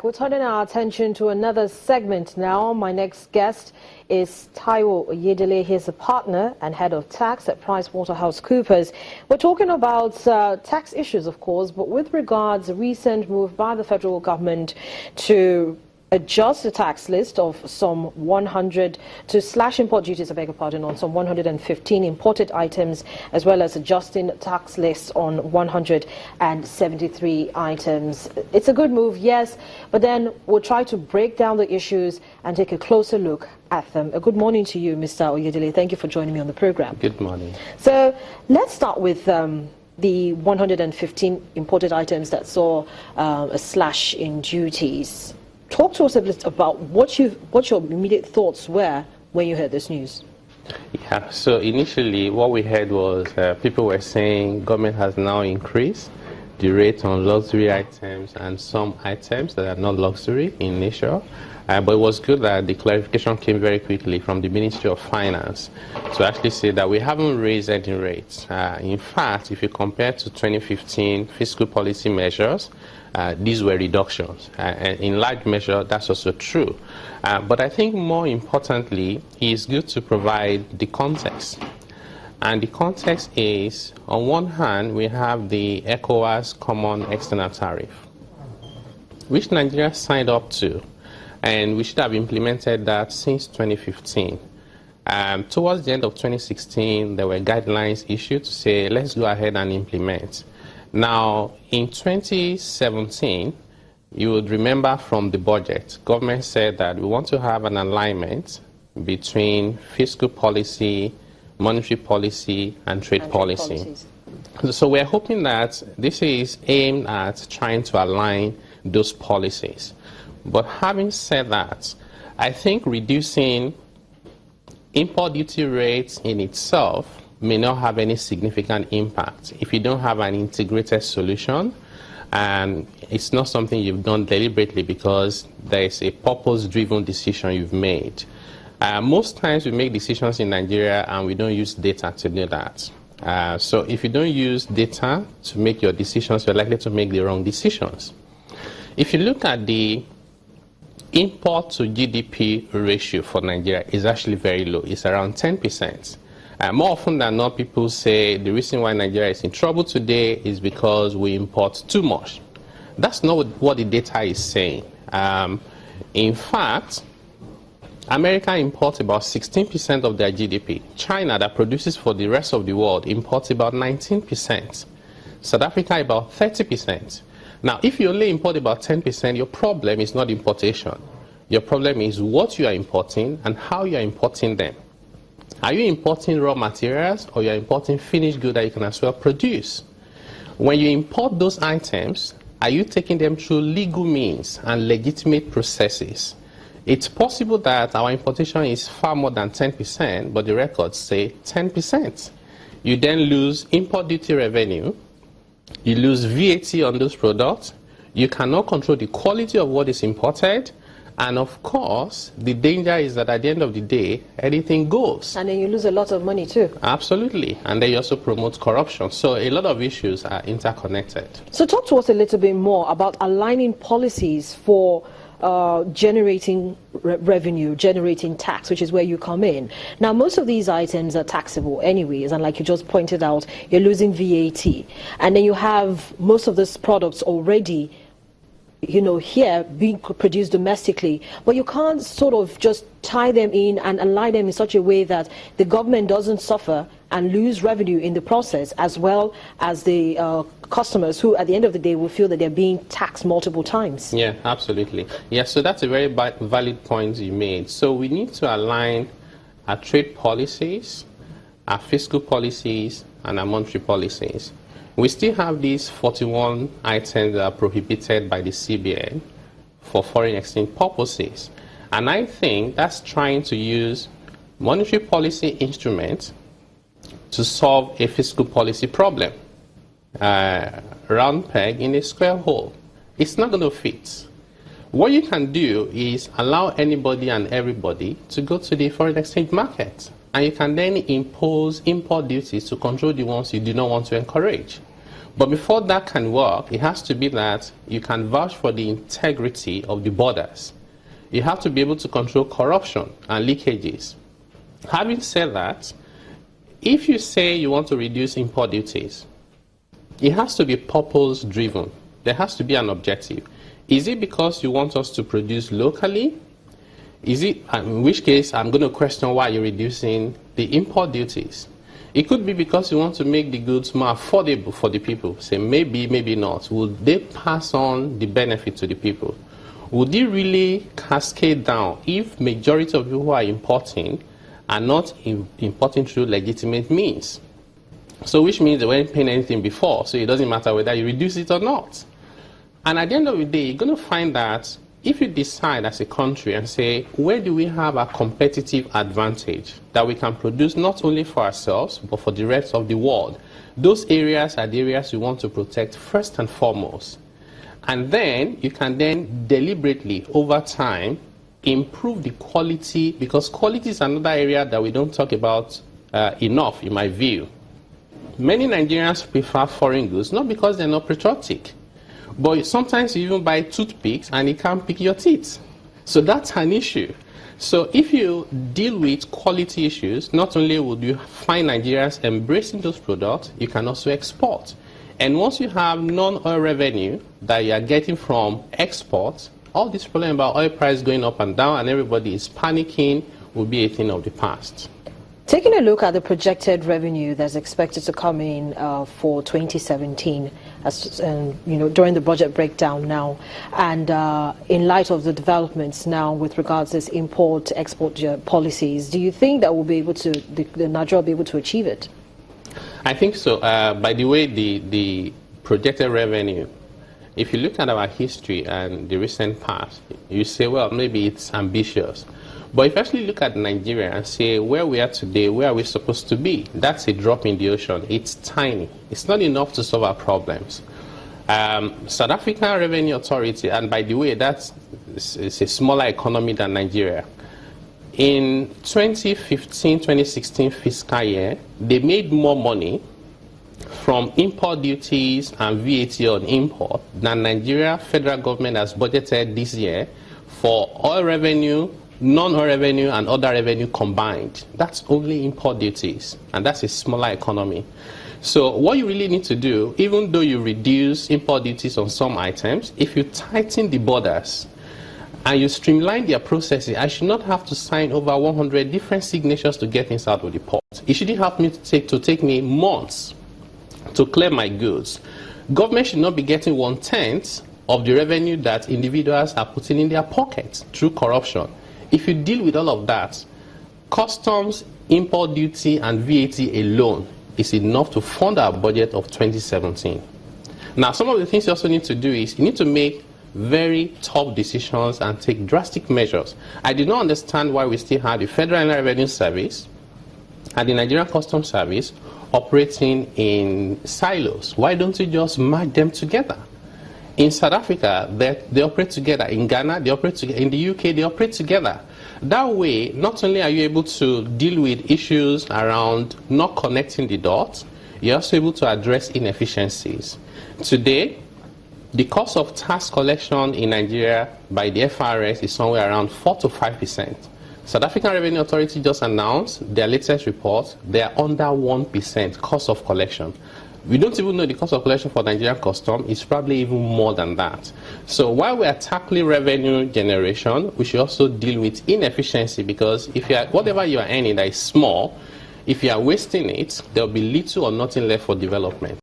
We're turning our attention to another segment now. My next guest is Taiwo Oyedele. He's a partner and head of tax at PricewaterhouseCoopers. We're talking about tax issues, of course, but with regards to the recent move by the federal government to adjust the tax list of some 100 to slash import duties, I beg your pardon, on some 115 imported items, as well as adjusting tax lists on 173 items. It's a good move, yes, but then we'll try to break down the issues and take a closer look at them. A good morning to you, Mr. Oyedele. Thank you for joining me on the program. Good morning. So let's start with the 115 imported items that saw a slash in duties. Talk to us a bit about what your immediate thoughts were when you heard this news. Yeah, so initially what we heard was people were saying government has now increased the rate on luxury items and some items that are not luxury in nature. But it was good that the clarification came very quickly from the Ministry of Finance to actually say that we haven't raised any rates. In fact, if you compare to 2015 fiscal policy measures, these were reductions. And in large measure, that's also true. But I think more importantly, it's good to provide the context. And the context is, on one hand, we have the ECOWAS Common External Tariff, which Nigeria signed up to, and we should have implemented that since 2015. Towards the end of 2016, there were guidelines issued to say, let's go ahead and implement. Now, in 2017, you would remember from the budget, government said that we want to have an alignment between fiscal policy, monetary policy, and trade policy. So we're hoping that this is aimed at trying to align those policies. But having said that, I think reducing import duty rates in itself may not have any significant impact if you don't have an integrated solution, and it's not something you've done deliberately because there is a purpose-driven decision you've made. Most times we make decisions in Nigeria and we don't use data to do that. So if you don't use data to make your decisions, you're likely to make the wrong decisions. If you look at the import to GDP ratio for Nigeria, is actually very low. It's around 10%. More often than not, people say the reason why Nigeria is in trouble today is because we import too much. That's not what the data is saying. In fact, America imports about 16% of their GDP. China, that produces for the rest of the world, imports about 19%. South Africa, about 30%. Now, if you only import about 10%, your problem is not importation. Your problem is what you are importing and how you are importing them. Are you importing raw materials or you are importing finished goods that you can as well produce? When you import those items, are you taking them through legal means and legitimate processes? It's possible that our importation is far more than 10%, but the records say 10%. You then lose import duty revenue, you lose VAT on those products, you cannot control the quality of what is imported, and of course, the danger is that at the end of the day, anything goes. And then you lose a lot of money too. Absolutely. And then you also promote corruption. So a lot of issues are interconnected. So talk to us a little bit more about aligning policies for generating revenue, generating tax, which is where you come in. Now, most of these items are taxable anyways, and like you just pointed out, you're losing VAT. And then you have most of these products already here being produced domestically, but you can't sort of just tie them in and align them in such a way that the government doesn't suffer and lose revenue in the process, as well as the customers who at the end of the day will feel that they're being taxed multiple times. Yeah, absolutely. Yeah, so that's a very valid point you made. So we need to align our trade policies, our fiscal policies, and our monetary policies. We still have these 41 items that are prohibited by the CBN for foreign exchange purposes. And I think that's trying to use monetary policy instruments to solve a fiscal policy problem. Round peg in a square hole. It's not going to fit. What you can do is allow anybody and everybody to go to the foreign exchange market. And you can then impose import duties to control the ones you do not want to encourage. But before that can work, it has to be that you can vouch for the integrity of the borders. You have to be able to control corruption and leakages. Having said that, if you say you want to reduce import duties, it has to be purpose-driven. There has to be an objective. Is it because you want us to produce locally? Is it, in which case, I'm going to question why you're reducing the import duties. It could be because you want to make the goods more affordable for the people. Say maybe, maybe not. Would they pass on the benefit to the people? Would it really cascade down if majority of people who are importing are not importing through legitimate means? So which means they weren't paying anything before, so it doesn't matter whether you reduce it or not. And at the end of the day, you're going to find that if you decide as a country and say, where do we have a competitive advantage that we can produce not only for ourselves, but for the rest of the world, those areas are the areas we want to protect first and foremost. And then you can then deliberately, over time, improve the quality, because quality is another area that we don't talk about enough, in my view. Many Nigerians prefer foreign goods, not because they're not patriotic, but sometimes you even buy toothpicks and it can't pick your teeth. So that's an issue. So if you deal with quality issues, not only would you find Nigerians embracing those products, you can also export. And once you have non-oil revenue that you are getting from exports, all this problem about oil price going up and down and everybody is panicking will be a thing of the past. Taking a look at the projected revenue that's expected to come in for 2017, as during the budget breakdown now, and in light of the developments now with regards to this import-export policies, do you think that the Nigeria will be able to achieve it? I think so. By the way, the projected revenue, if you look at our history and the recent past, you say, well, maybe it's ambitious. But if you actually look at Nigeria and say where we are today, where are we supposed to be? That's a drop in the ocean. It's tiny. It's not enough to solve our problems. South African Revenue Authority, and by the way, it's a smaller economy than Nigeria. In 2015-2016 fiscal year, they made more money from import duties and VAT on import than Nigeria federal government has budgeted this year for oil revenue, non-oil revenue and other revenue combined. That's only import duties, and that's a smaller economy. So what you really need to do, even though you reduce import duties on some items, if you tighten the borders and you streamline their processes, I should not have to sign over 100 different signatures to get things out of the port. It shouldn't have to take me months to clear my goods. Government should not be getting 1/10 of the revenue that individuals are putting in their pockets through corruption. If you deal with all of that, customs, import duty, and VAT alone is enough to fund our budget of 2017. Now, some of the things you also need to do is you need to make very tough decisions and take drastic measures. I do not understand why we still have the Federal Revenue Service and the Nigerian Customs Service operating in silos. Why don't you just merge them together? In South Africa, they operate together. In Ghana, they operate together. In the UK, they operate together. That way, not only are you able to deal with issues around not connecting the dots, you're also able to address inefficiencies. Today, the cost of tax collection in Nigeria by the FRS is somewhere around 4 to 5%. South African Revenue Authority just announced their latest report. They are under 1% cost of collection. We don't even know the cost of collection for Nigerian custom. It's probably even more than that. So while we are tackling revenue generation, we should also deal with inefficiency, because if whatever you are earning that is small, if you are wasting it, there will be little or nothing left for development.